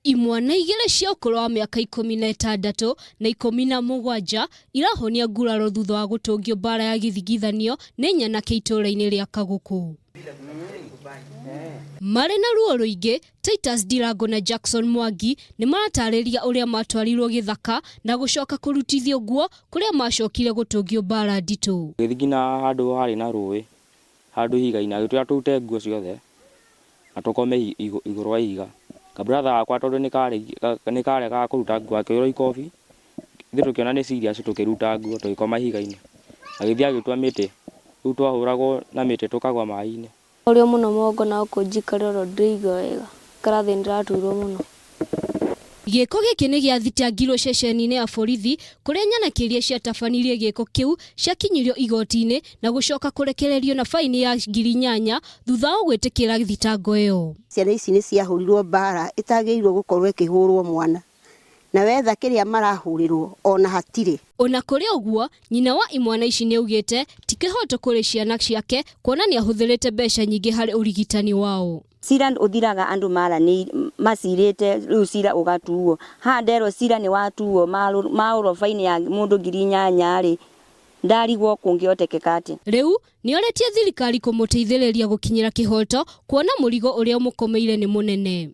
Imwana igiri cia ũkũrũ wa mĩaka 16 na 17 irahonia nguraro thutha wa gutungio bara ya gĩthigithanio nĩ nyanake itũũra-inĩ rĩa Kaguku. Marĩ na ruo rũingĩ, Titus Ndirango na Jackson Mwangi nĩ maratarĩria ũrĩa matwarirwo gĩthaka na gũcoka kũrutithio nguo kũrĩa macokire gutungio bara nditu. Gĩthigina handũ harĩ na rũĩ, handũ higa-inĩ agĩtwĩra tũrute nguo ciothe na tũkome igũrũ wa ihiga. Kabratha wakwa tondũ nĩ karega kũruta nguo akĩoywo ikobi, ithuĩ tũkĩona nĩ serious tũkĩruta nguo tũgĩkoma higa-inĩ. Agĩthiĩ agĩtua mĩtĩ, rĩu twahũragwo na mĩtĩ tũkagwa maĩ-inĩ. Ũrĩa mũno mongo na ũkũnjikara ro ndĩiga wega, karathi ndĩraturwo mũno. Gĩko gĩkĩ nĩ gĩathitangirwo ceceni-inĩ ya borithi kũrĩa nyanake iria ciatabanirie gĩko kĩu ciakinyirio igoti-inĩ na gũcoka kũrekererio na faini ya ngiri 8 thutha wa gwĩtĩkĩra thitango ĩyo. Ciana ici nĩ ciahũrirwo bara itagĩrĩirwo gũkorwo ikĩhũrwo mwana, na wetha kĩrĩa marahũrĩrwo ona hatirĩ. Ona kũrĩ ũguo, nyina wa imwana ici nĩ augĩte ti kĩhoto kũrĩ ciana ciake kuona nĩ ahũthĩrĩte mbeca nyingĩ harĩ ũrigitani wao. Cira ũthiraga andũ mara nĩ macirĩte rĩu cira ũgatuo. Handero cira nĩ watuo maũrwo faini ya mũndũ ngiri 8 rĩ ndarigwo kũngĩhotekeka atĩ. Rĩu nĩ oretie thirikari kũmũteithĩrĩria gũkinyĩra kĩhoto kuona mũrigo ũrĩa mũkomeire nĩ mũnene.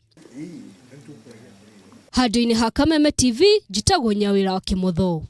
Handũ-inĩ ha Kameme TV, njĩtagwo Nyawĩra wa Kĩmotho.